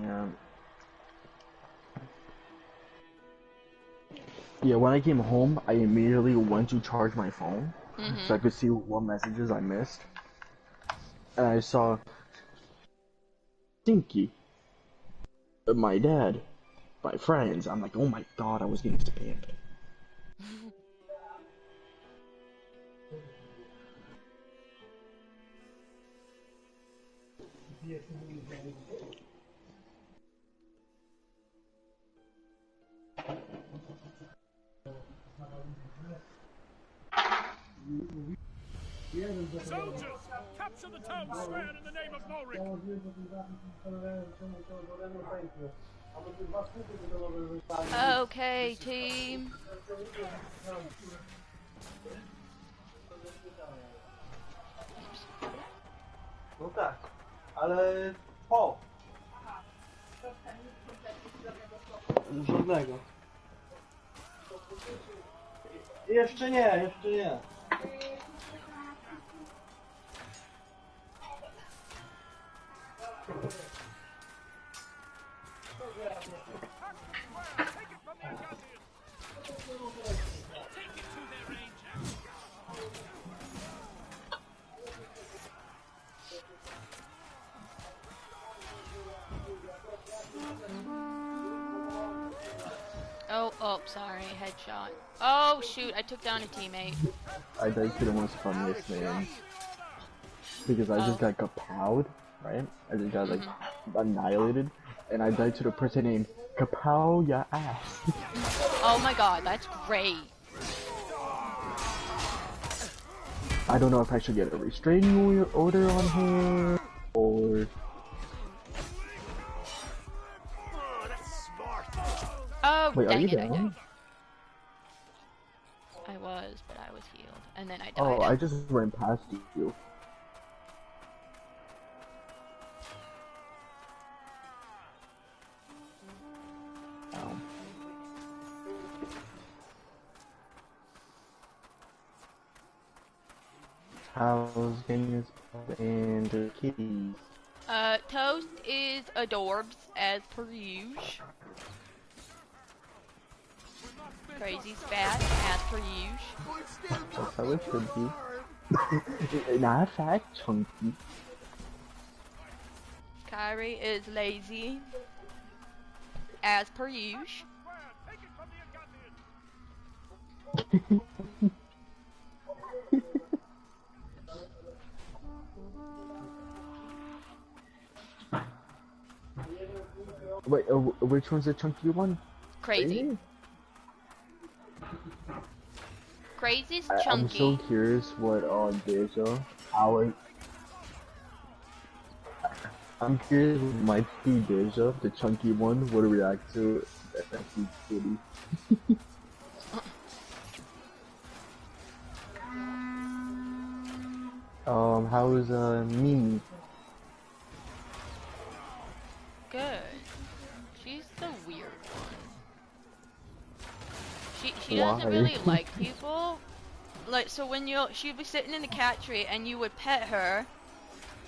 Yeah. Yeah, when I came home, I immediately went to charge my phone so I could see what messages I missed. And I saw Sinky, my dad, my friends. I'm like, oh my god, I was getting spammed. Soldiers, capture the town square in the name of Morik. Okay, team. No tak, ale po. Żadnego. Jeszcze nie, jeszcze nie. Oh, sorry, headshot. Oh, shoot, I took down a teammate. I died to the most funniest man. Because I just got kapowed, right? I just got like annihilated. And I died to the person named Kapow ya ass. Oh my god, that's great. I don't know if I should get a restraining order on her or... Oh, wait, dang are you it, down? I was, but I was healed. And then I died. Oh, I just ran past you. Ow. How's Gunnit and the kitties? Toast is adorbs, as per usual. Crazy spat, as per usual. That's how it should be. Not fat, chunky. Kyrie is lazy, as per usual. Wait, which one's the chunky one? Crazy. Crazy's chunky. I'm so curious what Deja, I'm curious what might be Deja, the chunky one, would react to backseat kitty. How is Mimi? Good. She's the weird one. She doesn't really like people. Like, so when she'd be sitting in the cat tree and you would pet her,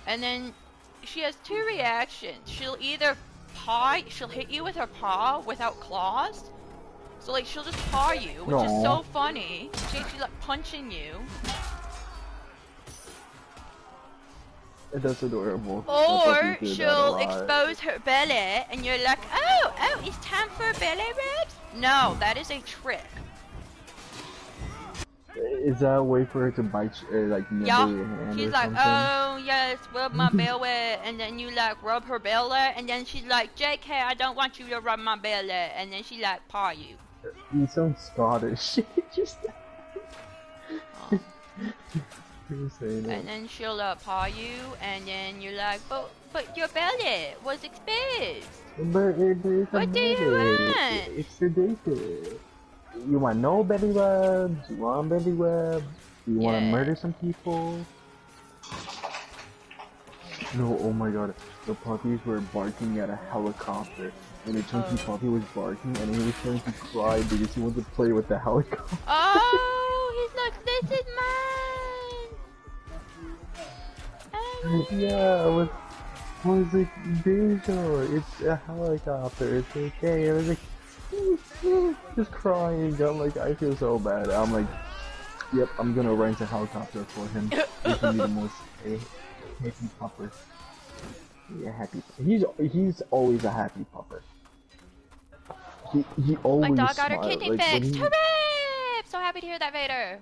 and then she has two reactions. She'll either she'll hit you with her paw without claws. So like she'll just paw you, which is so funny. She's like punching you. That's adorable. Or she'll expose her belly, and you're like, oh, it's time for belly rubs? No, that is a trick. Is that a way for her to bite, like, nibble your hand? She's or like, something? oh, yes, rub my belly, and then you like rub her belly, and then she's like, JK, I don't want you to rub my belly, and then she like paw you. You sound Scottish. Just... And then she'll paw you, and then you're like, but your belly was exposed. But what do you want? It's ridiculous. You want no belly rubs? You want belly rubs? You want to murder some people? No, oh my god. The puppies were barking at a helicopter. And the chunky puppy was barking, and he was trying to cry because he wanted to play with the helicopter. Oh, he's like, this is mine! Yeah, I was like, Visual, it's a helicopter, it's okay. I was like, just crying. I'm like, I feel so bad. I'm like, yep, I'm gonna rent a helicopter for him. He's gonna be the most happy pupper. Yeah, happy. He's always a happy pupper. He always My dog got her smiles. kidney Like, fixed. Hooray! So happy to hear that, Vader.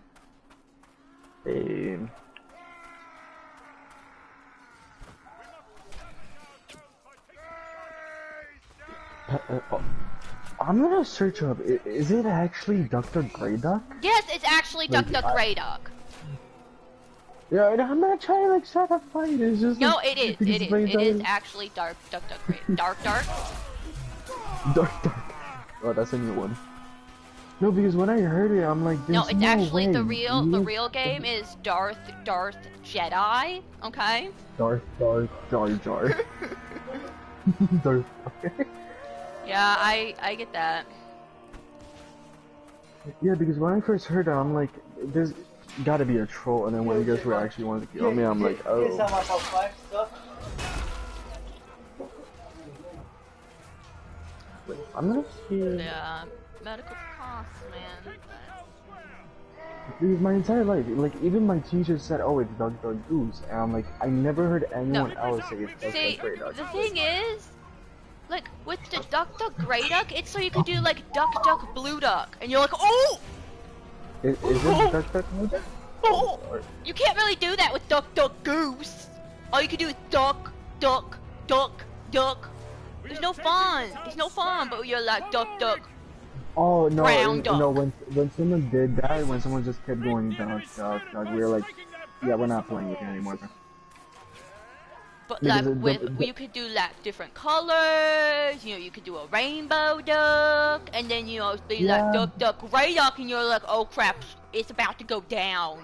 Hey. I'm gonna search up. Is it actually Dr. Grey Duck? Yes, it's actually Duck Like, Duck Grey Duck. Yeah, and I'm not trying to like start a fight. It's just No, like, it is. It is. It is actually Duck Duck Grey. Dark. Dark. Oh, that's a new one. No, because when I heard it, I'm like, No, it's actually way. the real game is Darth Jedi. Okay. Darth Jar Jar. Darth. Yeah, I get that. Yeah, because when I first heard it, I'm like, there's gotta be a troll, and then when you guys were actually wanting to kill me, I'm like, oh. Wait, I'm gonna see. Yeah, medical costs, man. Because my entire life, like, even my teacher said, oh, it's Duck Duck Goose, and I'm like, I never heard anyone else say it's Duck See, Duck Grey Duck. the thing is, like, with the Duck Duck Grey Duck, it's so you can do, like, Duck Duck Blue Duck, and you're like, oh! Is it Duck Duck Blue Duck? Oh! You can't really do that with Duck Duck Goose. All you can do is Duck, Duck, Duck, Duck. There's no fun. There's no fun, but you're like Duck Duck. Oh no! Brown duck. No, when someone did that, when someone just kept going Duck Duck Duck, we were like, yeah, we're not playing with it anymore. But Because like, you could do like different colors. You know, you could do a rainbow duck, and then you know, be like Duck Duck Grey Duck, and you're like, oh crap, it's about to go down.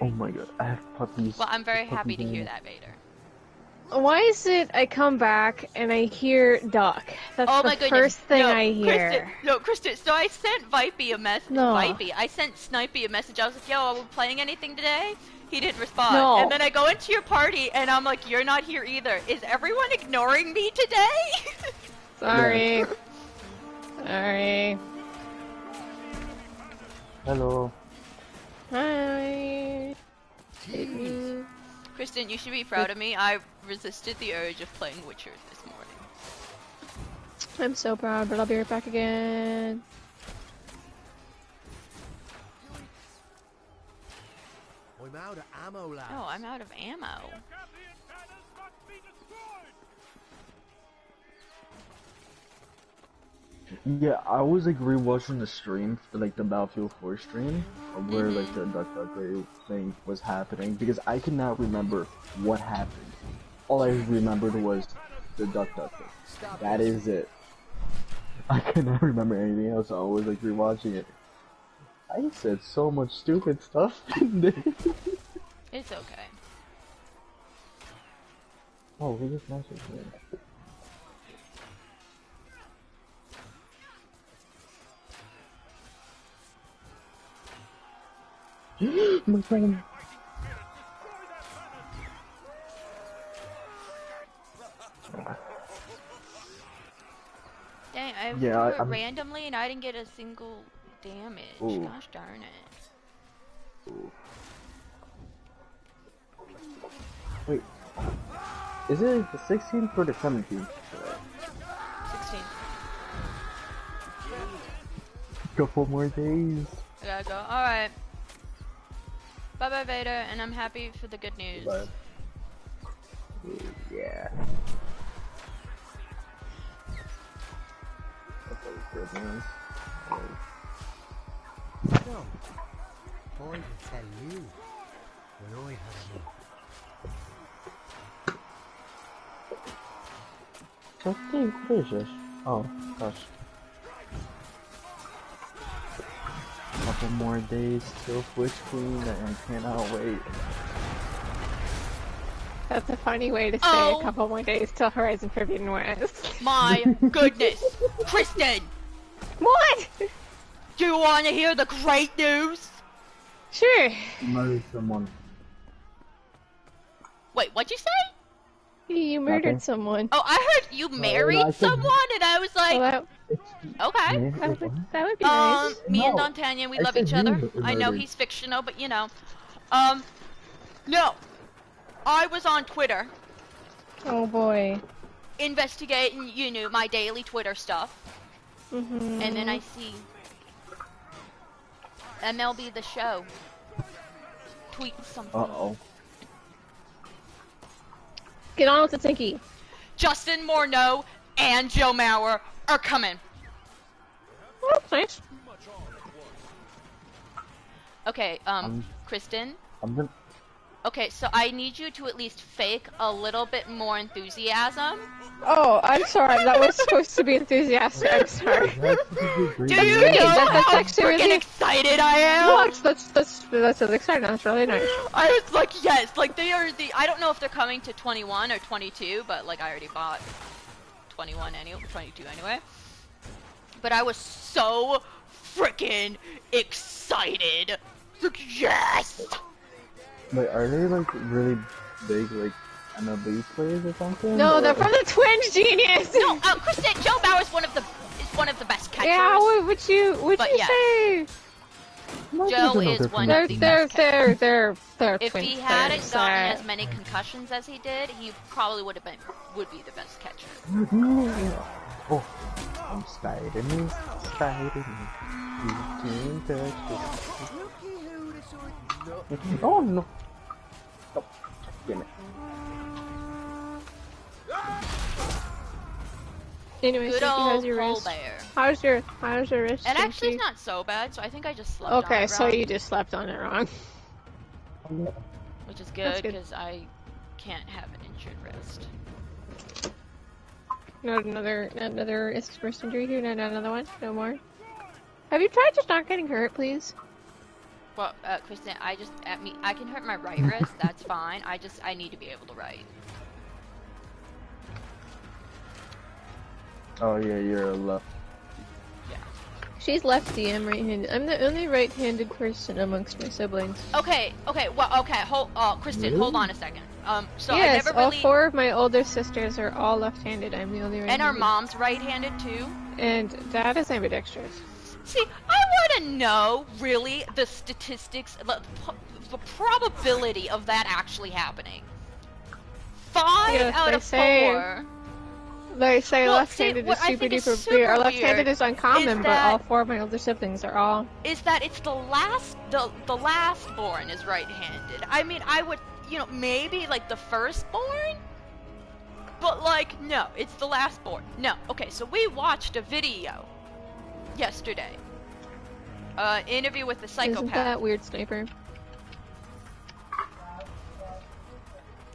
Oh my god, I have puppies. Well, I'm very happy to hear that, Vader. Why is it I come back and I hear Duck? That's Oh the my goodness. first thing No, I hear. Kristen, so I sent Vipey a message. No. I sent Snipey a message. I was like, yo, are we playing anything today? He didn't respond. No. And then I go into your party and I'm like, you're not here either. Is everyone ignoring me today? Sorry. Sorry. Hello. Hi. Kristen, you should be proud of me. I resisted the urge of playing Witcher this morning. I'm so proud, but I'll be right back again. I'm out of ammo, lads. Oh, I'm out of ammo. Yeah, I was like rewatching the stream, like the Battlefield 4 stream, where like the Duck Duck Grey thing was happening, because I could not remember what happened. All I remembered was the Duck Duck thing. That is it. I could not remember anything else, so I was like rewatching it. I said so much stupid stuff in there. It's okay. Oh, who just messaged me? My friend. Dang, I Yeah, threw it randomly and I didn't get a single damage. Ooh. Gosh darn it. Wait, is it the 16th or the 17th? 16. Couple more days. I gotta go. Alright. Bye bye, Vader, and I'm happy for the good news. Bye. Yeah. That was good news. No. I can tell you when I had enough. I think, what is this? Oh, gosh. Couple more days till Twitch Queen, and I cannot wait. That's a funny way to say Oh. a couple more days till Horizon Forbidden West. My goodness! Kristen! What? Do you want to hear the great news? Sure. Murder someone. Wait, what'd you say? You murdered Nothing. someone. Oh, I heard you married I said- someone, and I was like, Well, okay. that would be nice. Me and No, D'Artagnan, we I love said each you other. were I know murdered. he's fictional, but you know. No. I was on Twitter Oh boy. investigating, you know, my daily Twitter stuff. Mm-hmm. And then I see MLB The Show tweet something. Uh-oh. Get on with it, Sinky. Justin Morneau and Joe Mauer are coming. Oh, nice. Okay, Kristen. I'm gonna... Okay, so I need you to at least fake a little bit more enthusiasm. Oh, I'm sorry. That was supposed to be enthusiastic. I'm sorry. Do you great. know That's how actually freaking really- excited I am? No, that's exciting. That's really nice. I was like, yes, like they are I don't know if they're coming to 21 or 22, but like I already bought 21 anyway, 22 anyway. But I was so freaking excited. Like, yes! Wait, are they like really big, like MLB players or something? No, or... they're from the Twins, genius. No, Kristen, Joe Bauer is one of the best catchers. Yeah, what would you But say? No, Joe they're is from one They're of the best they're If Twins he hadn't players, gotten as many concussions as he did, he probably would be the best catcher. Oh, I'm Spider-Man, Spider-Man. You can't touch me. Oh no! Oh, damn it. Anyway, Good Sinky, how's old your Pole wrist? Bear. How's your wrist? And actually, Sinky? it's not so bad, so I think I just slept on Okay, it so wrong, you just slept on it wrong. which is That's good good. because I can't have an injured wrist. Not another wrist injury here. Not another one. No more. Have you tried just not getting hurt, please? Well, Kristen, I can hurt my right wrist. That's fine. I need to be able to write. Oh yeah, you're a left. She's lefty. I'm right-handed. I'm the only right-handed person amongst my siblings. Okay. Kristen, hold on a second. So Yes, I never all really. 4 of my older sisters are all left-handed. I'm the only right-handed. And our mom's right-handed too. And Dad is ambidextrous. See, I want to know, really, the statistics, the probability of that actually happening. 5 Yes, out they of say- 4. They say Well, left-handed see, what is I super think is duper super weird. Or weird left-handed is uncommon, is but that- all 4 of my older siblings are all. Is that it's the last born is right-handed. I mean, I would, maybe like the firstborn? But like, no, it's the last born. No, okay, so we watched a video yesterday. Interview with the psychopath. Isn't that weird, Sniper?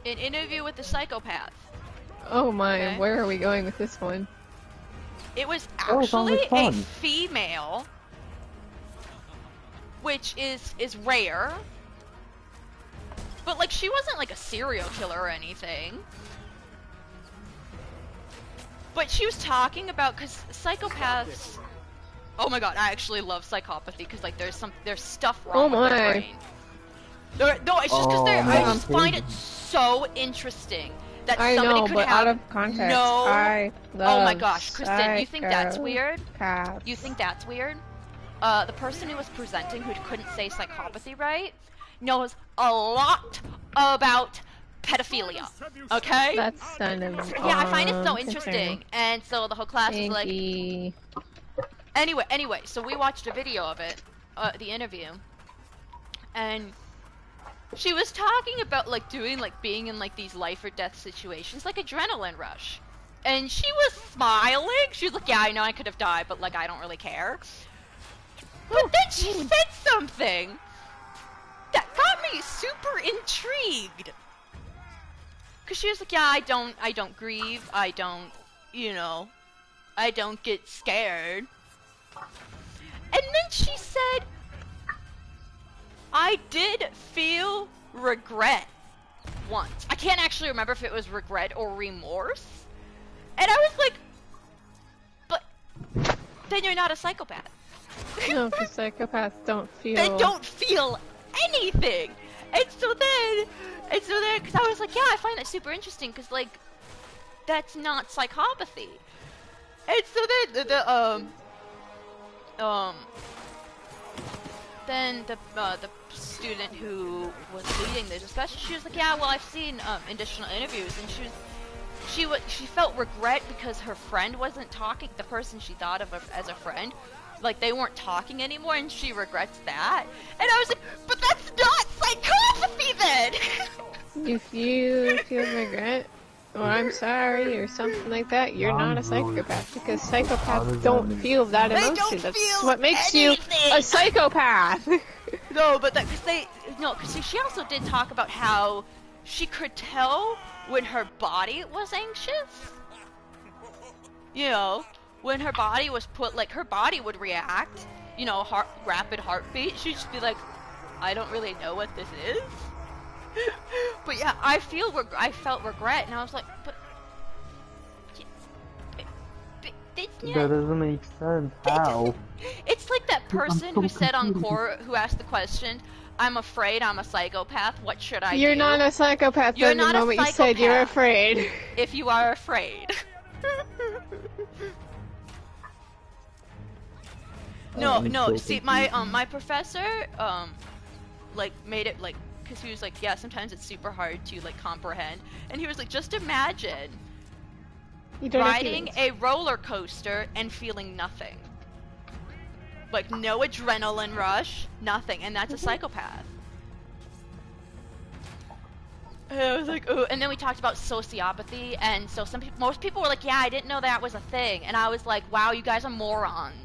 An interview with the psychopath. Oh my, Okay. where are we going with this one? It was Oh, it sounds actually like a fun. female, which is rare. But like, she wasn't like a serial killer or anything. But she was talking about, because psychopaths. Oh my god, I actually love psychopathy because like there's stuff wrong with their my. brain. No, it's just because Oh, I man. just find it so interesting that I somebody know, could but have out of context, no. I Oh love my gosh, Kristen, you think that's weird? psychopaths. You think that's weird? The person who was presenting, who couldn't say psychopathy right, knows a lot about pedophilia. Okay? That's kind of Yeah, I find it so concerning. interesting. And so the whole class is like, Sinky. Anyway, so we watched a video of it, the interview, and she was talking about like being in like these life or death situations, like adrenaline rush. And she was smiling. She was like, yeah, I know I could have died, but like I don't really care. But then she said something that got me super intrigued. Cause she was like, yeah, I don't grieve, I don't get scared. And then she said, I did feel regret once. I can't actually remember if it was regret or remorse. And I was like, but then you're not a psychopath. No, because psychopaths don't feel. They don't feel anything. And so then And so then, because I was like, yeah, I find that super interesting, because, like, that's not psychopathy. And so then, then the student who was leading the discussion, she was like, yeah, well, I've seen, additional interviews, and she felt regret because her friend wasn't talking, the person she thought of as a friend, like, they weren't talking anymore, and she regrets that. And I was like, but that's not psychopathy then! If you feel regret, or I'm sorry, or something like that, you're not a psychopath, because psychopaths don't feel that emotion. Don't That's feel what makes anything. you a psychopath! No, but because she also did talk about how she could tell when her body was anxious. You know, when her body was her body would react, you know, rapid heartbeat. She'd just be like, I don't really know what this is. But yeah, I felt regret, and I was like, but that doesn't make sense. How? It's like that person who said on court, who asked the question, I'm afraid I'm a psychopath, what should I do? You're not a psychopath You're then the not a moment you said you're afraid. If you are afraid. No, see, my professor, like, made it, like, because he was like, yeah, sometimes it's super hard to, like, comprehend, and he was like, just imagine riding a roller coaster and feeling nothing. Like, no adrenaline rush, nothing, and that's a psychopath. And I was like, oh, and then we talked about sociopathy, and so most people were like, yeah, I didn't know that was a thing, and I was like, wow, you guys are morons.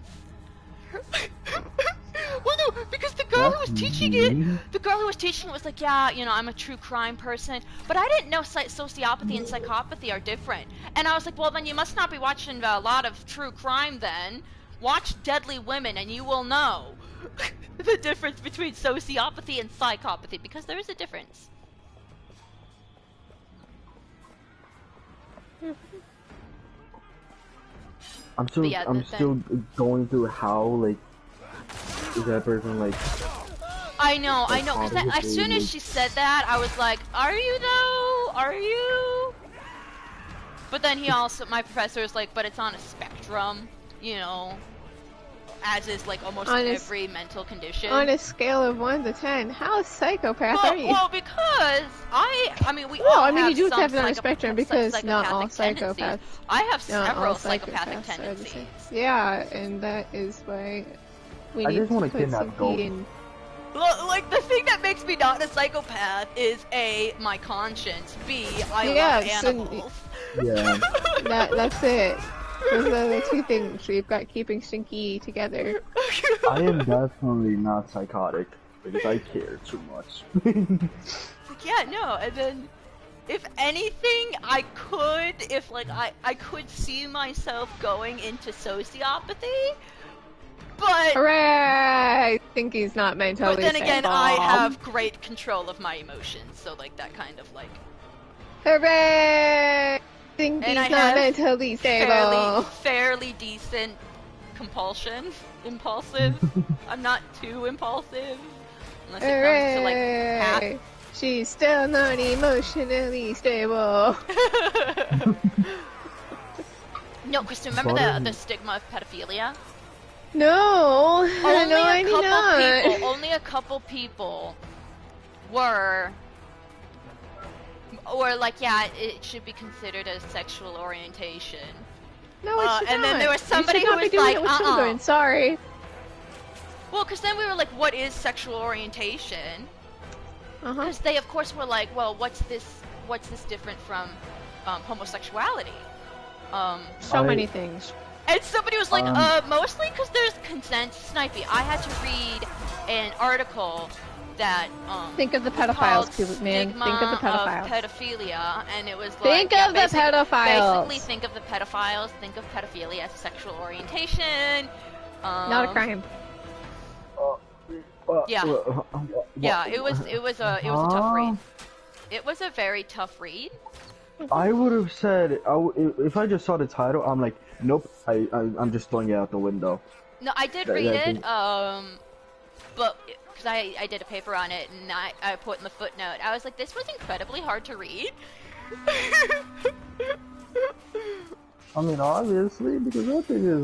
Well, no, because the girl who was teaching it was like, yeah, you know, I'm a true crime person, but I didn't know sociopathy and psychopathy are different. And I was like, well, then you must not be watching a lot of true crime then. Watch Deadly Women and you will know the difference between sociopathy and psychopathy, because there is a difference. I'm still going through how, like, is that person, like... I know, because as soon as she said that, I was like, are you though? Are you? But then my professor was like, but it's on a spectrum, you know, as is, like, almost every mental condition. On a scale of 1 to 10, how psychopath are you? Well, because I mean, we all have you do some have it on a spectrum, because not all psychopaths. Tendencies. I have several psychopathic tendencies. Yeah, and that is why we need to put Sinky in. Well, like, the thing that makes me not a psychopath is A, my conscience, B, I love animals. Yeah. That's it. Those are the two things we've got keeping Sinky together. I am definitely not psychotic, because I care too much. Yeah, no, and then, if anything, I could see myself going into sociopathy, but... Hooray! Sinky's not mentally But then again, stable. I have great control of my emotions, so, like, that kind of, like... Hooray! Sinky's not mentally stable. Fairly decent impulsive. I'm not too impulsive, unless it comes to, like, half. She's still not emotionally stable. No, Kristen, remember the stigma of pedophilia? No, I did not. Only a couple people were like, yeah, it should be considered a sexual orientation. No, it should not. And then there was somebody who was like, children. Sorry. Well, because then we were like, what is sexual orientation? Because they, of course, were like, well, what's this different from homosexuality? So many things. And somebody was like, mostly because there's consent. Snipey, I had to read an article that, think of the pedophiles, man. Think of the pedophiles. Of pedophilia, and it was like, think of the pedophiles. Basically, think of the pedophiles. Think of pedophilia as a sexual orientation. Not a crime. Yeah. Yeah, it was a tough read. It was a very tough read. I would have said, if I just saw the title, I'm like, nope, I'm just throwing it out the window. No, I did read it, but because I did a paper on it, and I put in the footnote, I was like, this was incredibly hard to read. I mean, obviously, because that thing is...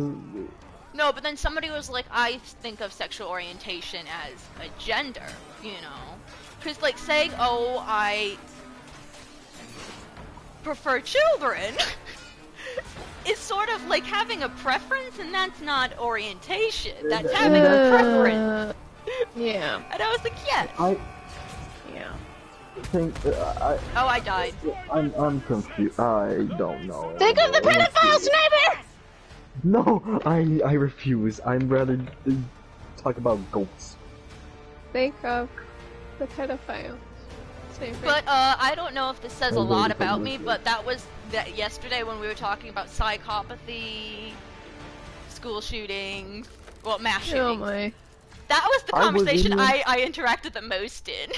No, but then somebody was like, I think of sexual orientation as a gender, you know? Because, like, saying, oh, I prefer children is sort of like having a preference, and that's not orientation. That's having a preference. Yeah. And I was like, yes. Yeah. Oh, I died. I'm confused. I don't know. Think of the pedophile sniper! No, I refuse. I'm rather talk about goats. Think of the pedophile sniper. But, I don't know if this says a lot about me, but that was yesterday when we were talking about psychopathy, school shootings, well, mass shootings. Oh my. That was the conversation I interacted the most in.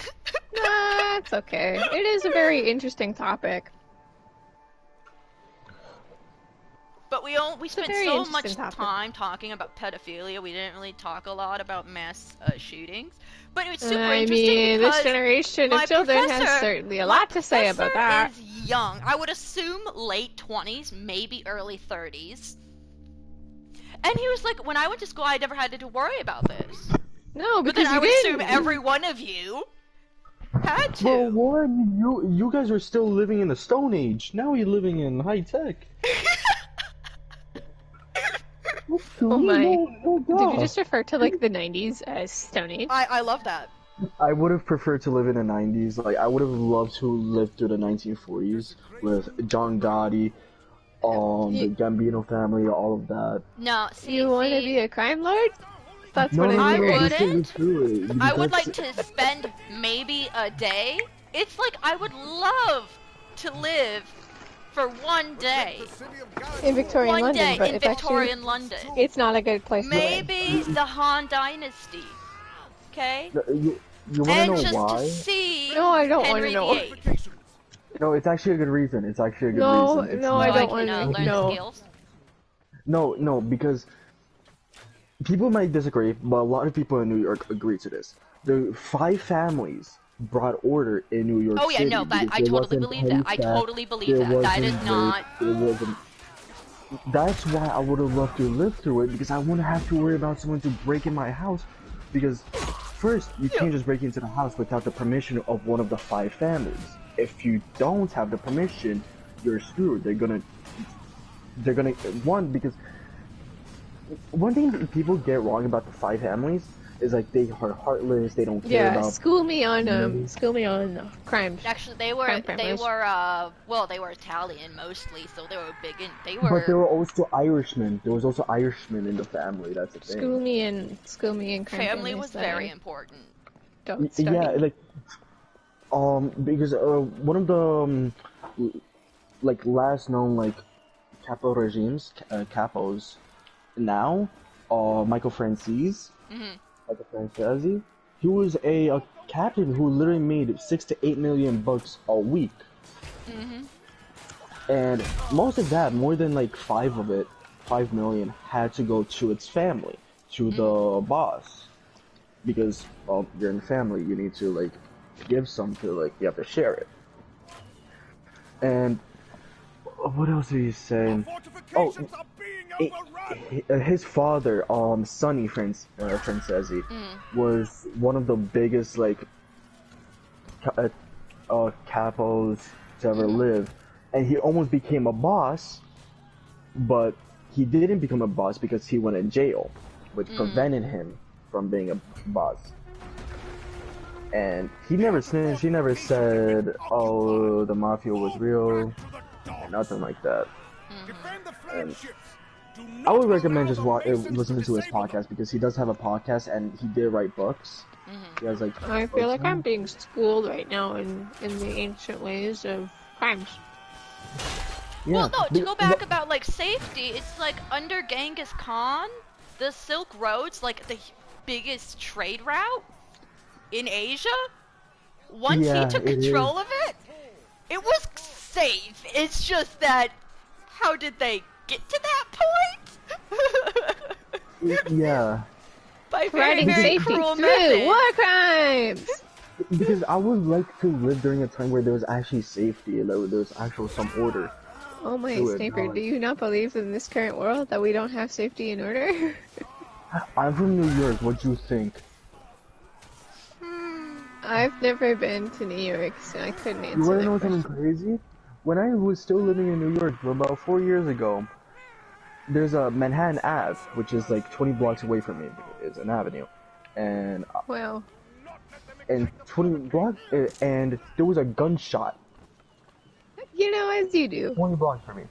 That's okay. It is a very interesting topic. But we spent so much topic. time talking about pedophilia, we didn't really talk a lot about mass shootings. But it was super I interesting mean, because this generation of children has certainly a lot to say about that. Is young. I would assume late 20s, maybe early 30s. And he was like, when I went to school, I never had to worry about this. No, because but then I you would didn't. assume every one of you had to. Well, Warren, you guys are still living in the Stone Age. Now you're living in high tech. Oh my. Did you just refer to, like, the 90s as Stone Age? I love that. I would have preferred to live in the 90s. Like, I would have loved to live through the 1940s with John Gotti, the Gambino family, all of that. No, see, you want to be a crime lord? That's what I I'm hearing. wouldn't. I would like to spend maybe a day. It's like I would love to live for one day. In Victorian one London, day but in it's Victorian actually, London. It's not a good place to live. Maybe the Han Dynasty. Okay? You want to and know just why? to see No, I don't Henry want to know. VIII. No, it's actually a good reason. It's actually a good No, reason. no, So I I don't can want to learn the know. skills. No, because people might disagree, but a lot of people in New York agree to this. The 5 families brought order in New York Oh yeah, City. no, that I totally believe that. I totally believe that. That is not. That's why I would have loved to live through it, because I wouldn't have to worry about someone to break in my house. Because first, you can't just break into the house without the permission of one of the 5 families. If you don't have the permission, you're screwed. They're gonna because one thing that people get wrong about the 5 families is like they are heartless. They don't care about. School me on crimes. Actually, they were Italian mostly, so they were big in. But there were also Irishmen. There was also Irishmen in the family. That's the thing. School me in crime. Family was very important. Don't study. Yeah, like because one of the like last known like capo regimes, capos now, Michael Francis. Michael Francesi, he was a captain who literally made $6 to $8 million a week. And most of that, more than like 5 million, had to go to its family, to the boss, because well, you're in the family, you need to like give some to like you have to share it. And what else did he say? Oh, his father, Sonny Francesi, was one of the biggest like capos to ever live, and he almost became a boss, but he didn't become a boss because he went in jail, which prevented him from being a boss. And he never snitched. He never said, "Oh, the mafia was real," nothing like that. And I would recommend just listening to his podcast, because he does have a podcast and he did write books. He has like. I feel like I'm being schooled right now in the ancient ways of crimes. Yeah. Well, no, to go back about like safety, it's like under Genghis Khan, the Silk Road's like the biggest trade route in Asia. Once he took control of it, it was safe. It's just that, how did they get to that point? Yeah. By very, Providing very safety cruel through methods. war crimes! Because I would like to live during a time where there was actually safety, like, there was actual some order. Oh my Do it, sniper, no. do you not believe in this current world that we don't have safety and order? I'm from New York, what do you think? I've never been to New York, so I couldn't answer You wanna that know question. something crazy? When I was still living in New York for about 4 years ago, there's a Manhattan Ave, which is like 20 blocks away from me. It's an avenue. And Well, 20 blocks, and there was a gunshot you know, as you do. 20 blocks from me.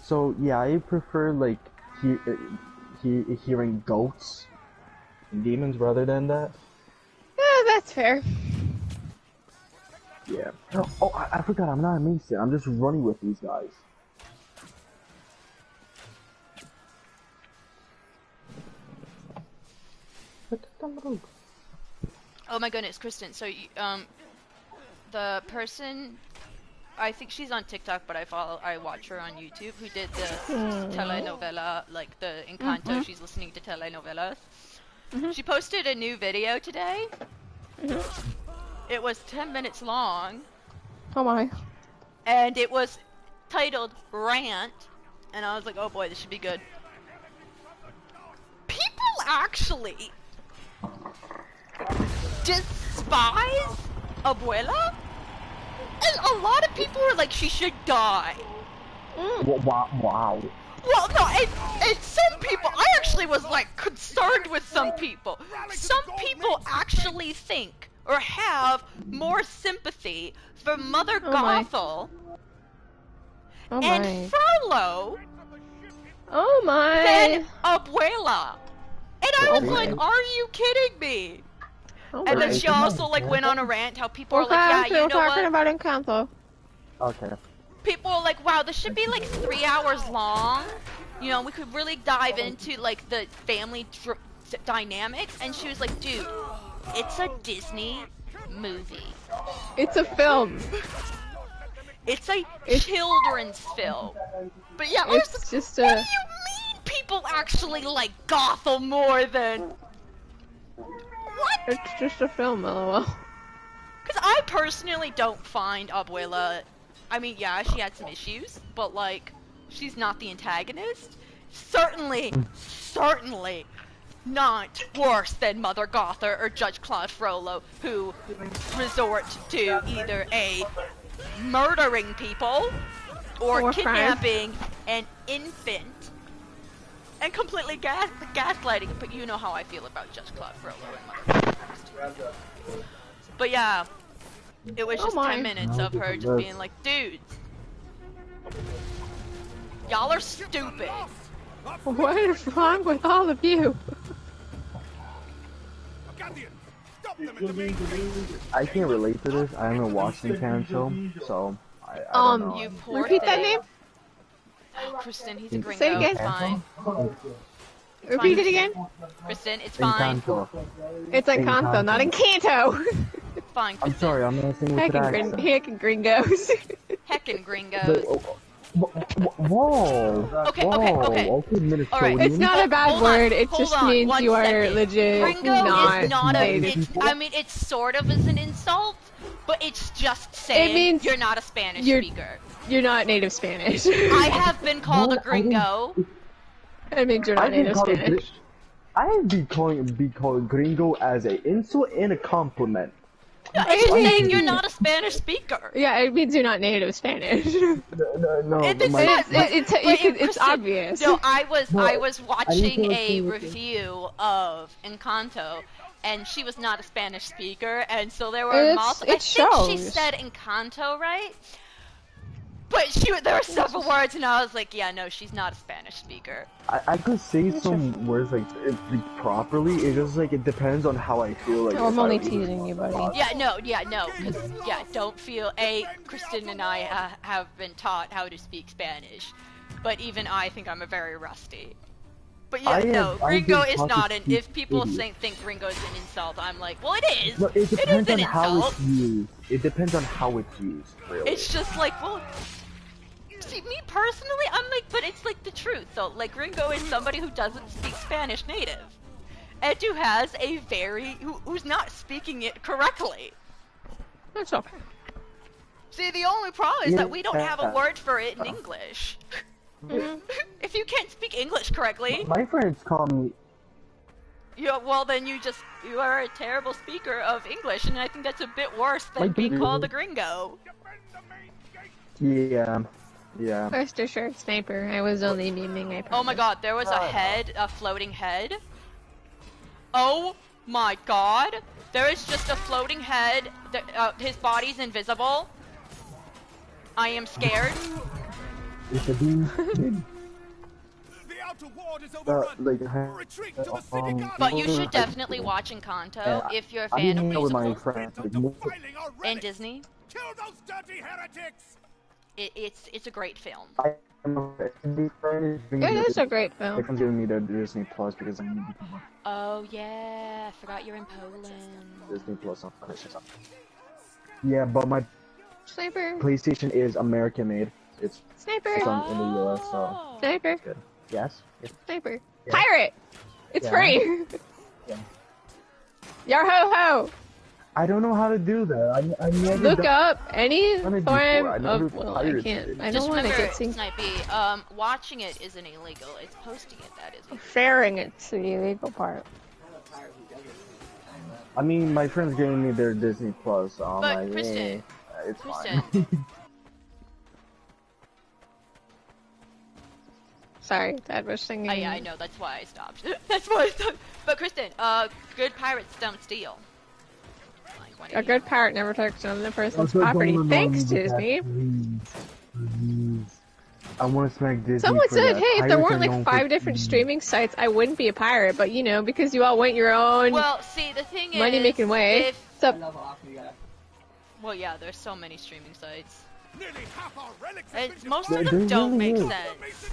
So yeah, I prefer like hearing goats and demons rather than that. Yeah, that's fair. Yeah. Oh, I forgot, I'm not a Mason. I'm just running with these guys. Oh my goodness, Kristen. So, the person, I think she's on TikTok, but I watch her on YouTube, who did the telenovela, like the Encanto. She's listening to telenovelas. She posted a new video today. It was 10 minutes long, Oh my. and it was titled Rant, and I was like, oh boy, this should be good. People actually despise Abuela, and a lot of people were like, she should die. Wow. Well, no, and some people, I actually was like concerned with some people. Some people actually think or have more sympathy for Mother Oh my. Gothel Oh and my. Frollo Oh my. than Abuela. And I was Okay. like, are you kidding me? Oh And then my. she also like went on a rant how people We're are like, yeah, you know talking what? about Encanto. Okay. People are like, wow, this should be like 3 hours long. You know, we could really dive into like the family dynamics. And she was like, dude, it's a Disney movie. It's a film. It's a children's film. But yeah, I was It's like, just what do a. you mean people actually like Gothel more than... What? It's just a film, lol. Because I personally don't find Abuela... I mean, yeah, she had some issues, but like, she's not the antagonist. Certainly not worse than Mother Gothel or Judge Claude Frollo, who resort to either A, murdering people, or kidnapping an infant, and completely gaslighting. But you know how I feel about Judge Claude Frollo and Mother Gothel. But yeah, it was just 10 minutes of her just being like, dudes, y'all are stupid. What is wrong with all of you? I can't relate to this. I haven't watched Encanto, so I don't know. You poor Repeat that thing. name? Oh, Kristen, he's a gringo. Say again. It's fine. Repeat it again. Kristen, it's fine. Encanto. It's Encanto, not Encanto. It's fine, I'm Kristen. sorry, I'm not saying with that accent. Heckin' gringos. Heckin' gringos. Whoa! Okay, Whoa. okay. Minnesota. Alright. It's not a bad Hold on, word, it hold just on, means 1 you are second. legit Gringo not is not a. native. I mean, it's sort of as an insult, but it's just saying means you're not a Spanish you're- speaker. You're not native Spanish. I have been called a gringo. It means you're not native Spanish. I have been called gringo as an insult and a compliment. It's just mean- saying you're not a Spanish speaker. Yeah, it means you're not native Spanish. No, It's my- not- It's Kristen, obvious. No, I was need watching to a listen. review of Encanto, and she was not a Spanish speaker, and so there were It multiple. I think she shows. said Encanto, right? But there were several words, and I was like, yeah, no, she's not a Spanish speaker. I could say some words like properly. It's just like it depends on how I feel. Like I'm if only I- teasing you, buddy. Yeah, no, because don't feel Kristen and I have been taught how to speak Spanish, but even I think I'm a very rusty. But yeah, I've gringo been is taught to not an. speak If people English. think gringo is an insult, I'm like, well, it is. No, it It is depends an on how insult. it's used. It depends on how it's used. Really. It's just like, well, see, me personally, I'm like, but it's like the truth though. Like, gringo is somebody who doesn't speak Spanish native. and who has a who's not speaking it correctly. That's okay. See, the only problem is that we don't have a word for it in English. If you can't speak English correctly, My friends call me. well then you are a terrible speaker of English, and I think that's a bit worse than being called a gringo. Yeah. Yeah. Rest assured, sniper. I was only memeing. I promise. Oh my god, there was a floating head. Oh my god, there is just a floating head. His body's invisible. I am scared. It's a dude. The outer ward is overrun. Retreat to the city guard. But you should definitely watch Encanto if you're a fan of with my musicals. friends. And Disney. Kill those dirty heretics. It's a great film. It is a great film. They're giving me the Disney Plus because I need to watch Oh yeah, I forgot you're in Poland. Disney Plus on PlayStation. Yeah, but my Sniper. PlayStation is American made. It's Sniper. in the US, so Sniper. good. Yes. Sniper. Yeah. Pirate. It's Yeah. free. Yeah. Yar ho ho. I don't know how to do that. I never Look done- up any done it form before. I never of. Well, I pirated can't. it. I Just don't want to remember, get synced. Snipey, watching it isn't illegal. It's posting it that is illegal. Sharing it's the illegal part. I mean, my friends giving me their Disney Plus, so I'm But, like, Kristen, it's Kristen. fine. Sorry, Dad was singing. Oh yeah, I know, that's why I stopped. That's why I stopped. But Kristen, good pirates don't steal. Like, what A good pirate never takes another person's Also, property. don't Thanks, annoy me with Disney. that, please. I want to smack Disney. Someone for said, that. hey, if there Pirates weren't are like known 5 for different cheating. streaming sites, I wouldn't be a pirate. But you know, because you all went your own Well, see, the thing is, money-making way. if... So, Well, yeah, there's so many streaming sites. Nearly half our relics have And been most of There them don't really make is. sense.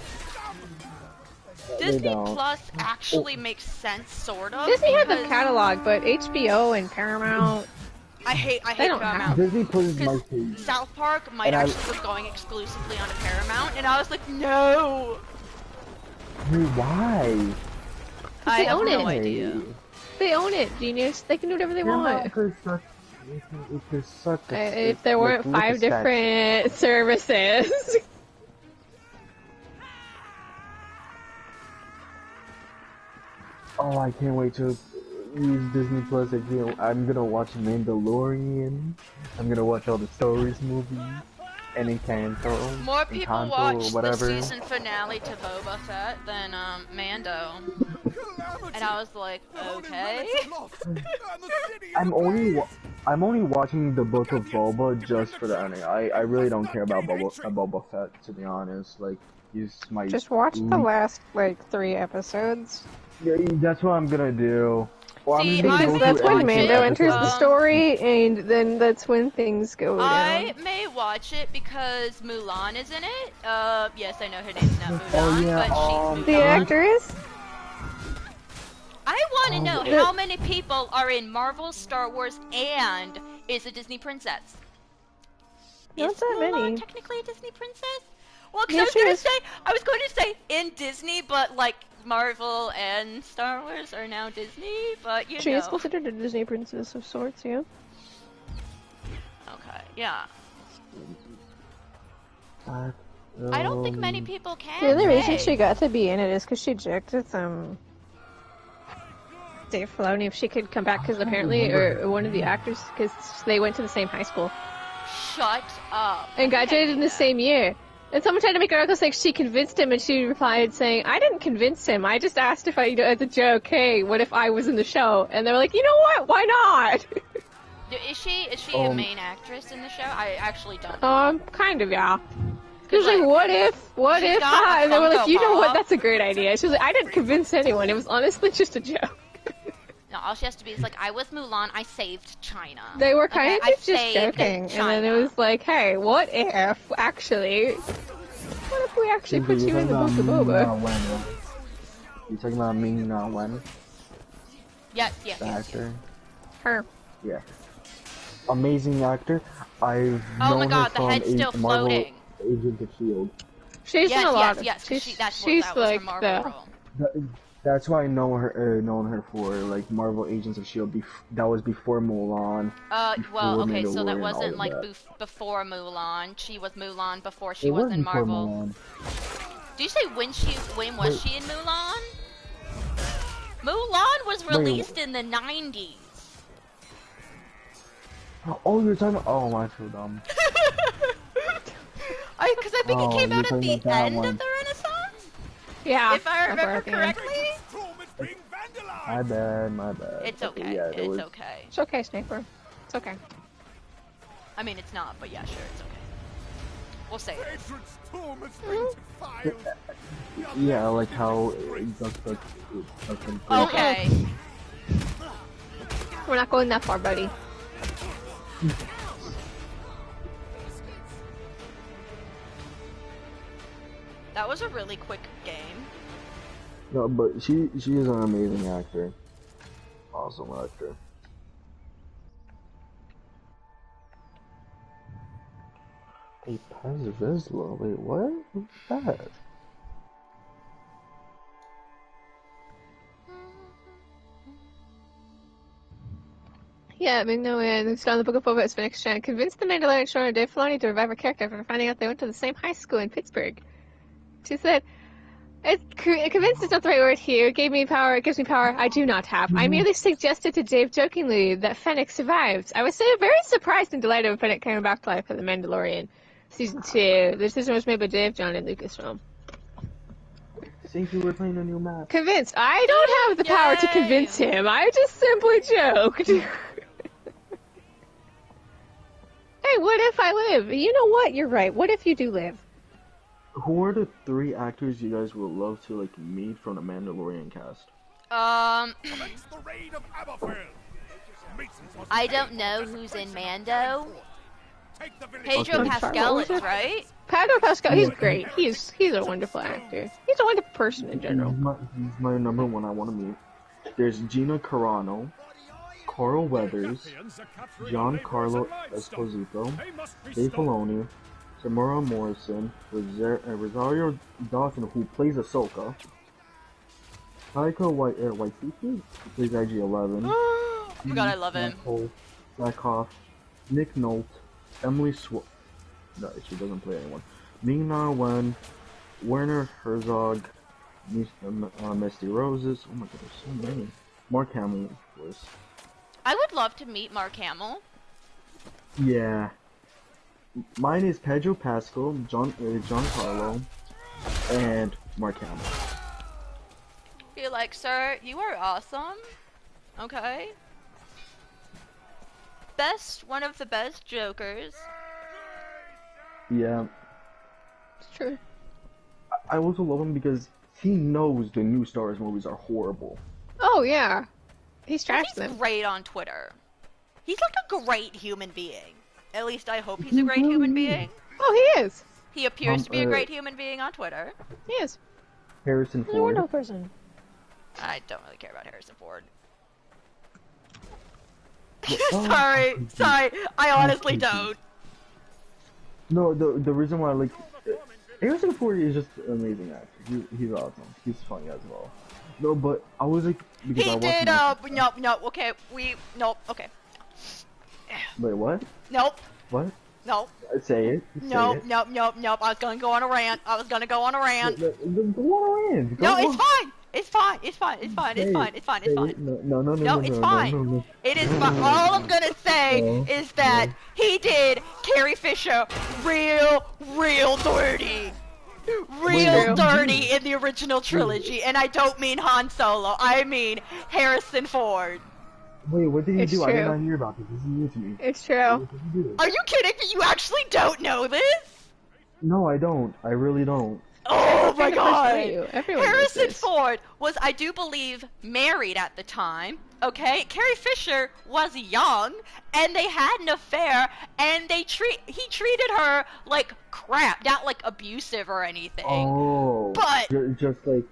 They Disney don't. Plus actually makes sense, sort of. Disney had the because catalog, but HBO and Paramount. I hate don't Paramount. Disney Plus is my Because favorite. South Park might And I- actually was going exclusively on Paramount, and I was like, no! Dude, why? I have own no it. idea. They own it, genius. They can do whatever they want. If there weren't 5 different services. Oh, I can't wait to use Disney Plus again. I'm gonna watch Mandalorian. I'm gonna watch all the Star Wars movies. And Encanto. More people Encanto, watch or whatever. the season finale to Boba Fett than Mando. And I was like, okay. I'm only watching the Book of Boba just for the ending. I really don't care about Boba Fett, to be honest. Like, he's my Just watch the last, like, 3 episodes. Yeah, that's what I'm gonna do. Well, See, I'm gonna I go Because would that's through when watch every Mando it, enters the episode. story, and then that's when things go I down. may watch it because Mulan is in it. Yes, I know her name's not Mulan, Oh, yeah, but she's The Mulan. actress? I want to know yeah. how many people are in Marvel, Star Wars, and is a Disney princess. Not Is that Mulan many. technically a Disney princess? Well, because Yeah, she is. I was going to say in Disney, but like Marvel and Star Wars are now Disney, but you She know. is considered a Disney princess of sorts, yeah. Okay, yeah. I don't think many people can. The only reason say. she got to be in it is because she joked with Dave Filoni if she could come back, because apparently, or one of the actors, because they went to the same high school Shut up. and graduated in the same year. And someone tried to make an article saying she convinced him, and she replied saying, "I didn't convince him. I just asked if as a joke, hey, what if I was in the show?" And they were like, "You know what? Why not?" Is she a main actress in the show? I actually don't know. Kind of, yeah. She was like, like, what she's if, got a and they were like, Funko you know what, Pop. that's a great idea. She was like, I didn't convince anyone, it was honestly just a joke. No, all she has to be is like, I was Mulan, I saved China. They were Okay, kind I of just saved joking, and then it China. was like, hey, what if we actually put you in the Book of Boba? You talking about Ming-Na Wen, Yes, the yes. actor? Her. Yeah. Amazing actor. I've Oh known my god, her the from head's still Marvel floating. Agents of S.H.I.E.L.D. She's in a lot Yes, of, yes, she's that's she's that was like her Marvel the, role. That's why I know her, known her for like Marvel Agents of S.H.I.E.L.D. That was before Mulan. Well, okay, so that Mandalorian, wasn't all like of that. before Mulan. She was Mulan before she It was was in before Marvel. Mulan. Do you say when was she in Mulan? Mulan was released in the 90s. Oh, you're talking. Oh, I feel dumb. Because I think it came out at the end of the Renaissance. Yeah. If I remember correctly. My bad. It's okay. Yeah, It's okay. It's okay, Sniper. It's okay. I mean, it's not, but yeah, sure, it's okay. We'll say it is. Yeah, like how it does the. Okay. We're not going that far, buddy. That was a really quick game. No, but she is an amazing actor. Awesome actor. A Pez Vizsla? Wait, what? What's that? Yeah, Magnolia, it's on the Book of Boba Fett's next gen. Convinced the Mandalorian showrunner Dave Filoni to revive her character after finding out they went to the same high school in Pittsburgh. She said, convinced is not the right word here. It gave me power. It gives me power I do not have. I merely suggested to Dave jokingly that Fennec survived. I was very surprised and delighted when Fennec came back to life for The Mandalorian Season 2. The decision was made by Dave, John, and Lucasfilm. Sinky, we're playing a new map. Convinced. I don't have the power to convince him. I just simply joked. Hey, what if I live? You know what? You're right. What if you do live? Who are the 3 actors you guys would love to like meet from the Mandalorian cast? I don't know who's in Mando. Pedro Pascal is, right? Pedro Pascal, he's great. He's a wonderful actor. He's a wonderful person in general. He's my number one I want to meet. There's Gina Carano, Carl Weathers, Giancarlo Esposito, Dave Filoni, Tamara Morrison, Rosario Dawson, who plays Ahsoka, Taika Waititi, who plays IG-11, Oh my god, I love him. Michael Blackhoff, Nick Nolte, Emily no, she doesn't play anyone. Ming-Na Wen, Werner Herzog, Misty Roses. Oh my god, there's so many. Mark Hamill, of course. I would love to meet Mark Hamill. Yeah. Mine is Pedro Pascal, Giancarlo, and Mark Hamill. Be like, sir, you are awesome. Okay. One of the best Jokers. Yeah. It's true. I also love him because he knows the new Star Wars movies are horrible. Oh, yeah. He's trashed them. He's great on Twitter. He's like a great human being. At least I hope he's a great human being. Oh, he is. He appears to be a great human being on Twitter. He is. Harrison He's a Ford. wonderful person. I don't really care about Harrison Ford. Oh. Sorry, I honestly don't. No, the reason why I like Harrison Ford is just an amazing actor. He's awesome. He's funny as well. No, but I was like because He did. Okay. Okay. Wait, what? Nope. What? Nope. Say it. Nope. I was gonna go on a rant. Go on a rant. No, it's fine. It's fine. It's fine. No, it's fine. It is fine. All I'm gonna say is that he did Carrie Fisher real dirty. Real dirty in the original trilogy, and I don't mean Han Solo. I mean Harrison Ford. Wait, what did he do? True. I did not hear about this. This is new to me. It's true. What did he do? Are you kidding me? You actually don't know this? No, I don't. I really don't. Oh my god! Everyone Harrison knows this. Ford was, I do believe, married at the time. Okay, Carrie Fisher was young, and they had an affair, and he treated her like crap, not like abusive or anything. Oh, but just like,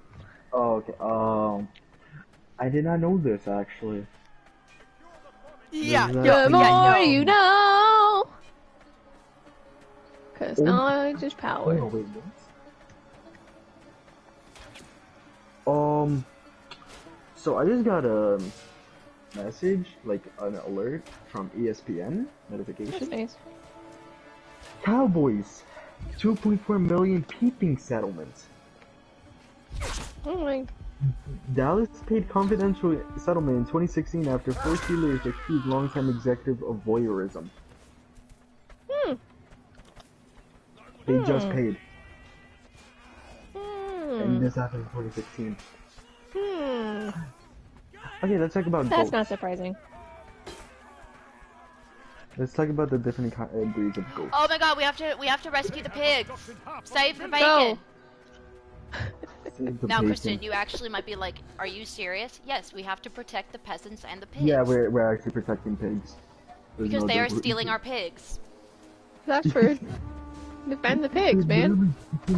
oh, okay. I did not know this actually. Yeah, The more you know, 'cause knowledge is power. Oh, wait, what? So I just got a message, like an alert from ESPN notification. That's nice. Cowboys, 2.4 million peeping settlements. Oh my. Dallas paid confidential settlement in 2016 after 4 Steelers accused longtime executive of voyeurism. They just paid. And this happened in 2016. Okay, let's talk about That's goats. not surprising. Let's talk about the different breeds of goats. Oh my god, we have to rescue the pigs. Save the Go. bacon. Now, Kristen, you actually might be like, are you serious? Yes, we have to protect the peasants and the pigs. Yeah, we're actually protecting pigs. There's because no they are difference. stealing our pigs. That's true. Defend the pigs, man. I They,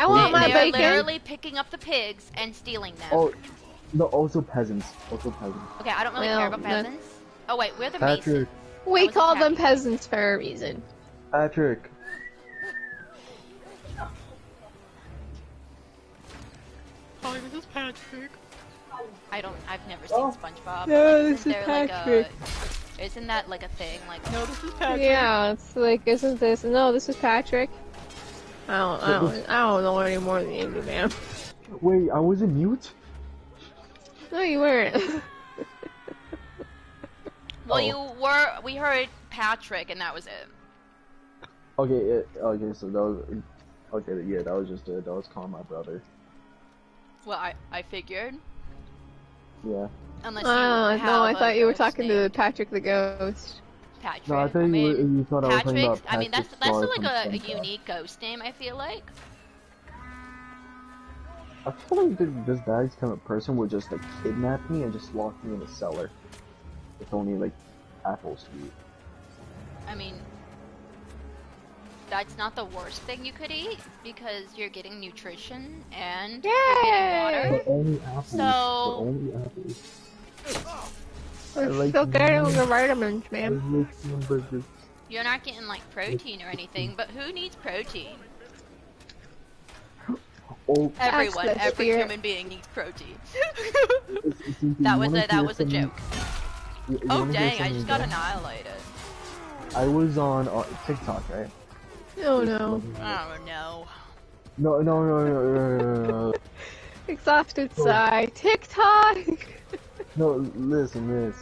want my they are bacon. literally picking up the pigs and stealing them. Oh, no, also peasants. Also peasants. Okay, I don't really Well, care about that- peasants. Oh wait, we're the Patrick. Masons. We was call them attacking. peasants for a reason. Patrick. Hi, this is Patrick. I've never seen SpongeBob. No, Like, this is isn't there, like, Patrick. isn't that like a thing? Like, no, this is Patrick. Yeah, it's like, isn't this? No, this is Patrick. I don't know any more than you do, man. Wait, I was in mute? No, you weren't. Well, you were. We heard Patrick, and that was it. Okay, okay, so that was... Okay, yeah, that was just it. That was calling my brother. Well, I figured. Yeah. Unless you no, I thought you were talking to named Patrick the Ghost. Patrick. No, I thought mean, you thought I was talking about Patrick's. I mean, that's Patrick Star like a from SpongeBob. unique ghost name. I feel like. I feel like this guy's kind of person would just like kidnap me and just lock me in a cellar with only like apples to eat. I mean, that's not the worst thing you could eat because you're getting nutrition and you're getting water. But only apples. So- But only apples. We're like still getting meat. the vitamins, I man. like hamburgers. You're not getting like protein or anything, but who needs protein? Oh, Everyone, That's the every spirit. human being needs protein. Cynthia, that you was wanna a hear that was a something- joke. you Oh wanna hear dang! I something just got bad? annihilated. I was on TikTok, right? Oh no. Oh no. No. Exhausted sigh. TikTok! No, listen.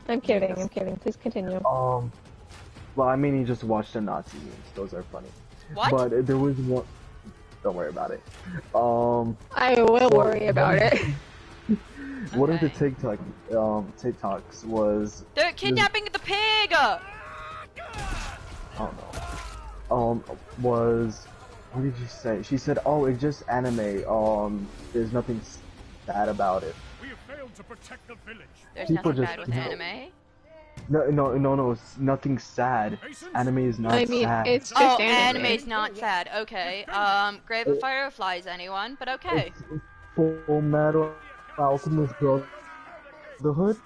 I'm kidding. Please continue. Well, I mean, you just watched the Nazi memes. Those are funny. What? But there was one. Don't worry about it. I will worry about it. One of the Okay. TikToks was. They're kidnapping the pig! I don't know. Was. What did she say? She said, "Oh, it's just anime. There's nothing sad about it." We have failed to protect the village. There's People nothing just- bad with anime. No, it's nothing sad. Anime is not I mean, sad. it's just Oh, anime. anime's not sad. Okay. Grave of Fireflies, anyone? But okay. Full Metal Alchemist Brotherhood.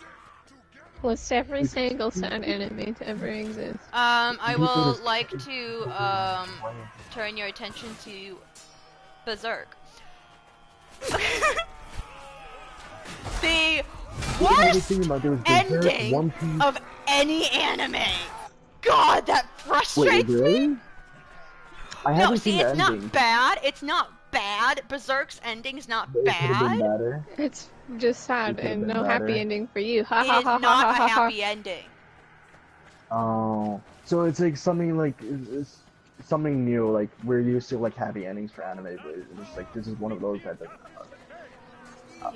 List every single sad anime to ever exist. I will like to turn your attention to Berserk. The worst ending of any anime. God, that frustrates Wait, me. really? I No, haven't see, seen the it's ending. not bad. It's not bad. Berserk's ending's not It could have been bad. better. It's just sad It could've and been no better. happy ending for you. Ha It ha is ha not ha a ha ha. happy ending. Oh, so it's like something like it's something new. Like we're used to like happy endings for anime, but it's just like this is one of those that doesn't.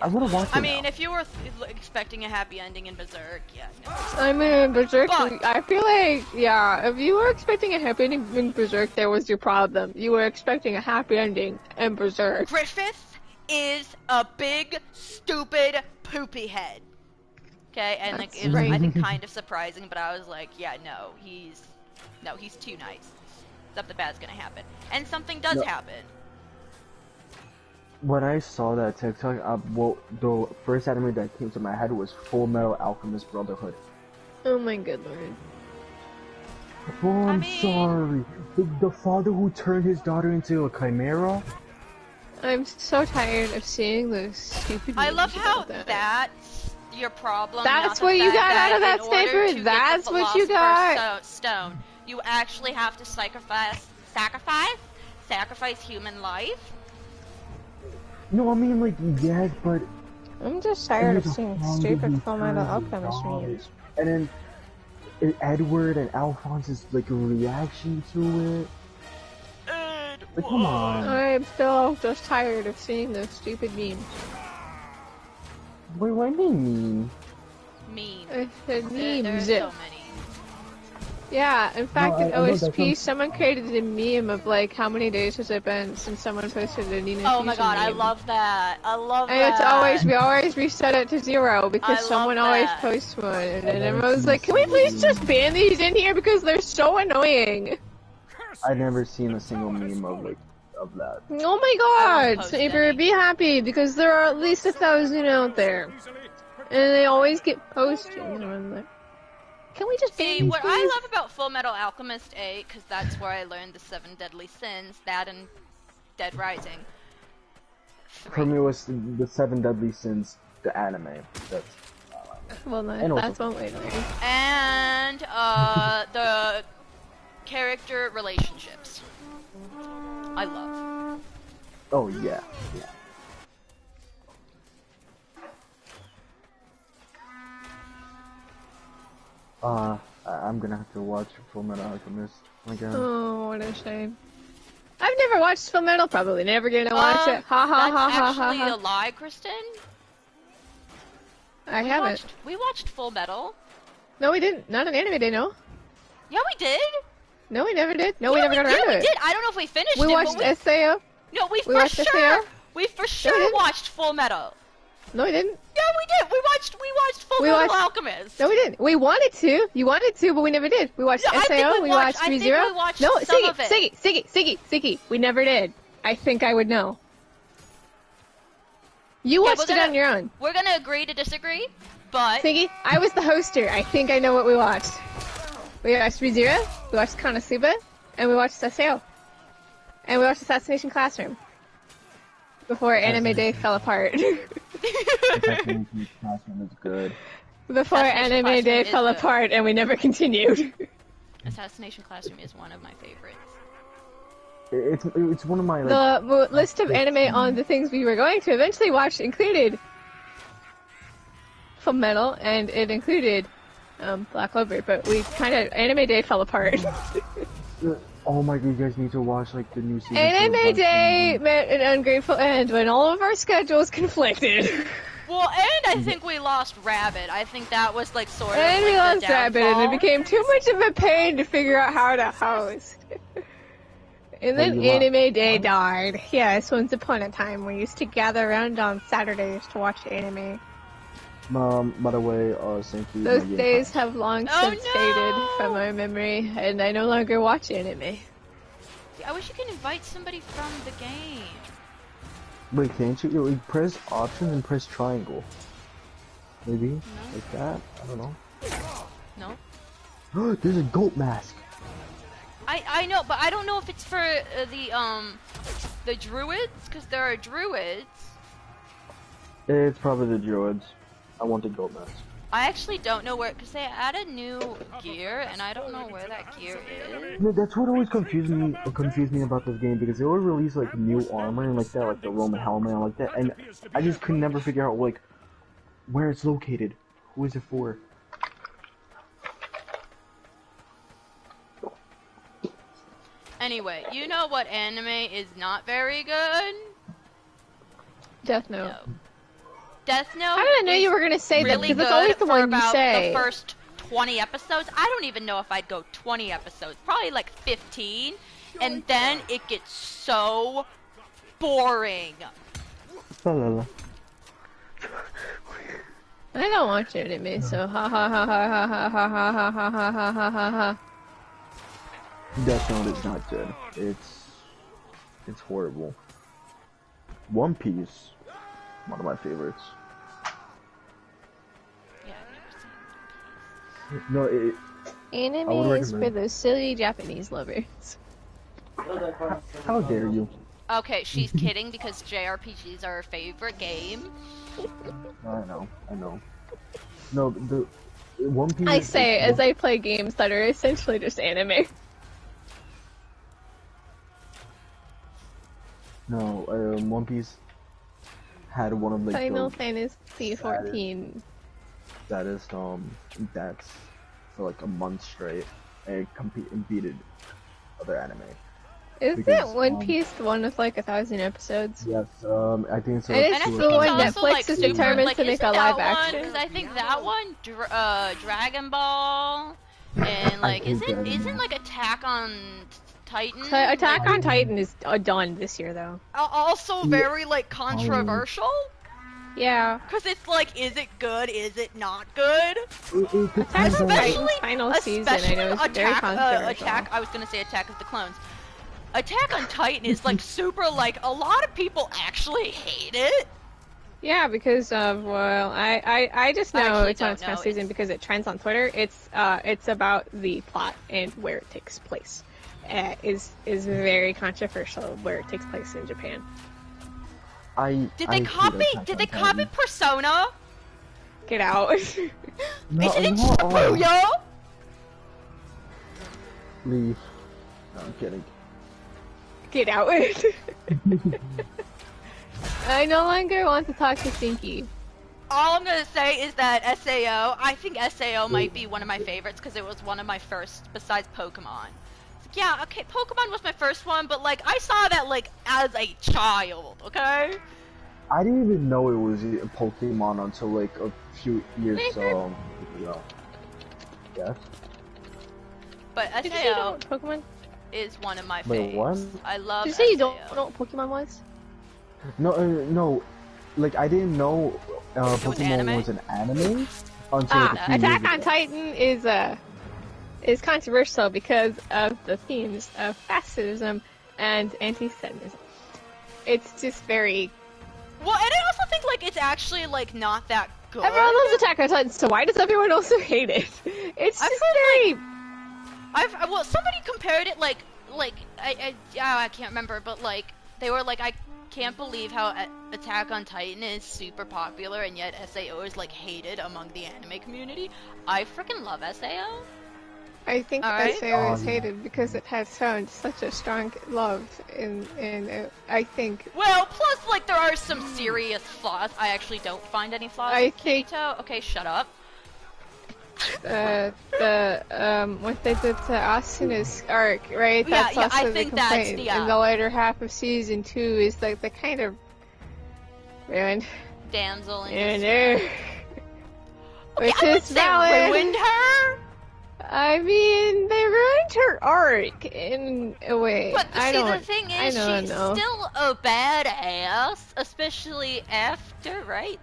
I want to watch it. I mean, now. if you were expecting a happy ending in Berserk, yeah, no. I mean, Berserk, But- I feel like, yeah, if you were expecting a happy ending in Berserk, there was your problem. You were expecting a happy ending in Berserk. Griffith is a big, stupid, poopy head. Okay, and like That's it was, right. I think, kind of surprising, but I was like, yeah, no, he's too nice. Something bad's gonna happen, and something does No. happen. When I saw that TikTok, well, the first anime that came to my head was Full Metal Alchemist Brotherhood. Oh my good lord. Oh, I'm mean- sorry. The father who turned his daughter into a chimera. I'm so tired of seeing those stupid I memes love how about that. that's your problem. That's not the what you fact got out of that in order to statement? get That's the what you Philosopher's got? Stone. You actually have to sacrifice human life. No, I mean, like, yes, but... I'm just tired of there's a seeing how stupid he Full Metal turns his Alchemist dog. memes. And then Edward and Alphonse's, like, reaction to it. Like, come on. I'm still just tired of seeing those stupid memes. Wait, what do you mean? Memes. I said memes. There's so many. Yeah, in fact, No, in I know that OSP, someone created a meme of like, how many days has it been since someone posted a Nina Oh my Fusion god, I meme. love that. I love And that. it's always, we always reset it to 0 because I love someone always that. posts one. And then everyone's like, can we please just ban these in here because they're so annoying? I've never seen a single meme of, like, of that. Oh my god, Saber, be happy because there are at least 1,000 out there. And they always get posted. And I'm like, can we just ban See, these, what please? I love about Full Metal Alchemist 8, because that's where I learned the 7 deadly sins, that and Dead Rising. For me, it was the 7 deadly sins, the anime. That's... Well, no, And that's also- one way to learn. And, the character relationships. I love. Oh, yeah. Yeah. I'm gonna have to watch Full Metal Alchemist again. Oh, what a shame. I've never watched Full Metal, probably never gonna watch it. Ha ha That's ha ha ha actually a ha. lie, Kristen. I haven't. We watched Full Metal. No, we didn't. Not an anime day, no. Yeah, we did. No, we never did. No, we Yeah, never got around to we it. did. I don't know if we finished We it, watched but SAO. No, we for watched sure. SAO. We for we sure didn't. watched Full Metal. No, we didn't. Yeah, we did. We watched Full We Metal watched- Alchemist. No, we didn't. We wanted to. You wanted to, but we never did. We watched No, I think SAO. we We watched watched- I think ReZero. we watched No, some of it. Sinky. We never did. I think I would know. You Yeah, watched it on your own. We're gonna agree to disagree, but Sinky, I was the hoster. I think I know what we watched. We watched ReZero, we watched Konosuba, and we watched SAO. And we watched Assassination Classroom. Before Anime Day fell apart. Assassination Classroom is good. Before Assassination Anime Day Classroom is fell good. apart and we never continued. Assassination Classroom is one of my favorites. It's one of my, like... The list of anime on the things we were going to eventually watch included Full Metal, and it included Black Clover, but we kind of Anime Day fell apart. Oh my god, you guys need to watch, like, the new season. Anime Day met an ungrateful end when all of our schedules conflicted. Well, and I think we lost Rabbit. I think that was like sort of And like we lost the Rabbit, and it downfall. became too much of a pain to figure out how to host. And then you lost- Anime Day died. Yes, once upon a time, we used to gather around on Saturdays to watch anime. By the way, Sinky... Those days have long Oh, since no! faded from my memory, and I no longer watch anime. I wish you could invite somebody from the game. Wait, can't you? Like, press options and press triangle. Maybe? Like that? I don't know. No? There's a goat mask! I know, but I don't know if it's for the druids, because there are druids. It's probably the druids. I want the goat mask. I actually don't know where, because they added new gear, and I don't know where that gear is. Yeah, that's what always confused me about this game, because they always release like new armor and like that, like the Roman helmet and like that, and I just could never figure out like where it's located. Who is it for? Anyway, you know what anime is not very good? Death Note. No. Death Note. How did I know is you were gonna say that? really Because that's always good the for one you about say. the first 20 episodes. I don't even know if I'd go 20 episodes. Probably like 15, and then it gets so boring. La la la. I don't watch anime, so ha ha ha ha ha ha ha ha ha ha ha ha ha ha ha. Death Note is not good. It's horrible. One Piece, one of my favorites. Yeah, I've never seen No, it. I would Anime is for recommend- those silly Japanese lovers. How dare you? Okay, she's kidding because JRPGs are her favorite game. I know. No, the One Piece. I say as I play games that are essentially just anime. No, One Piece had one of like Final the Fantasy 14. that's for like a month straight and competed other anime. Isn't One Piece the one with like 1,000 episodes? Yes, I think so. And it's the one Netflix is determined to make a live action. Because I think that one, Dragon Ball, and like, isn't like Attack on Titan? Attack on Titan is done this year though. Also very like controversial. Yeah. Because it's like, is it good? Is it not good? Attack on Titan's final season, I know, is very controversial. I was gonna say Attack of the Clones. Attack on Titan is like super like, a lot of people actually hate it. Yeah, because of, well, I just know it's on its final season because it trends on Twitter. It's about the plot and where it takes place. Is very controversial where it takes place in Japan. Did they copy Persona? Get out. Isn't it Shibuya? Leave. No, I'm kidding. Get out. I no longer want to talk to Sinky. All I'm gonna say is that SAO, I think SAO might be one of my favorites because it was one of my first, besides Pokemon. Yeah, okay, Pokemon was my first one, but like, I saw that like as a child, okay? I didn't even know it was a Pokemon until like a few years ago. Yes. But Did you say you don't know what Pokemon is one of my Wait, what? I love Did you say you don't know what Pokemon was? No, no. Like, I didn't know Pokemon was an anime until a few Attack years on ago. Titan is controversial because of the themes of fascism and anti-Semitism. It's just very... Well, and I also think, like, it's actually, like, not that good. Everyone loves Attack on Titan, so why does everyone also hate it? It's just very... Well, somebody compared it, like, I can't remember, but, like, they were like, I can't believe how Attack on Titan is super popular, and yet SAO is, like, hated among the anime community. I freaking love SAO. I think SAO is hated because it has found such a strong love in I think... Well, plus, like, there are some serious flaws. I actually don't find any flaws in Kirito. Okay, shut up. What they did to Asuna's arc, right? That's also I the think complaint. that's, In the later half of season 2 is like the kind of ruined. Damsel in distress. Okay, Which I would is say valid. ruined her. I mean, they ruined her arc in a way. But the thing is, she's still a badass, especially after, right?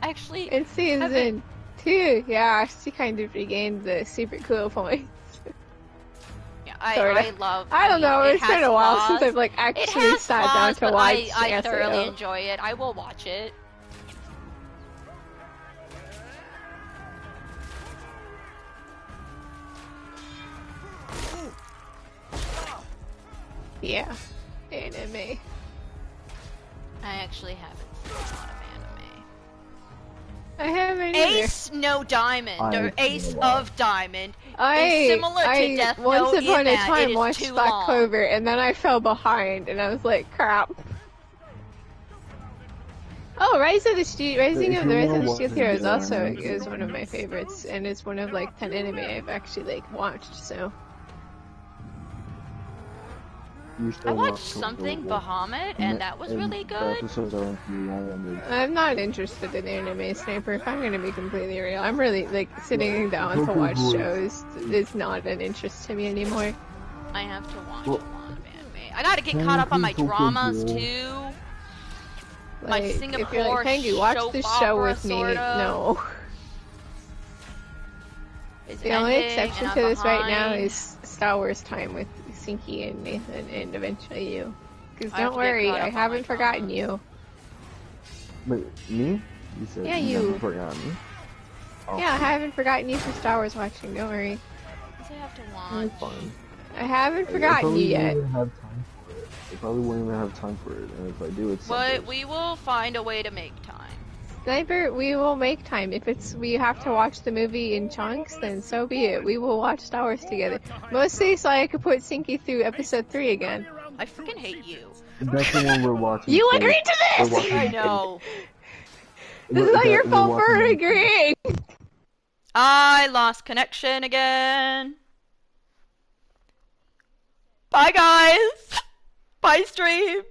Actually, in season 2, yeah, she kind of regained the super cool points. Yeah, I love. I don't know. It's been a while since I've like It actually has sat flaws, down to but watch. I thoroughly SAO. enjoy it. I will watch it. Yeah, anime. I actually haven't seen a lot of anime. I haven't either. Ace No Diamond, or Ace of Diamond, is similar to Death Note once upon in a that time it is watched too Black long. Clover, and then I fell behind, and I was like, crap. Oh, Rising of the Shield Hero is also one of my favorites, and it's one of like 10 anime I've actually like watched. So I watched something Bahamut, and that was really good. I'm not interested in anime, Sniper. If I'm gonna be completely real, I'm really like sitting down to watch shows is not an interest to me anymore. I have to watch a lot of anime. I gotta get caught up on my dramas too. My Like, Singapore if you're like, Pengy, watch soap this show opera, with me. sorta. No. The only exception to this right now is Star Wars time with Sinky and Nathan, and eventually you. Because don't worry, I haven't forgotten you. Wait, me? You said Yeah, you you. haven't forgotten me? Oh. Yeah, I haven't forgotten you for Star Wars watching. Don't worry. I have to watch. Fine. I haven't forgotten you yet. Have time for it. I probably won't even have time for it, and if I do, it's But Sundays. we will find a way to make time. Sniper, we will make time. If we have to watch the movie in chunks, then so be it. We will watch Star Wars together. Mostly so I could put Sinky through episode 3 again. I freaking hate you. That's the one we're watching. You first. agreed to We're this! watching I know. This is not your we're fault for watching- agreeing! I lost connection again. Bye guys. Bye stream.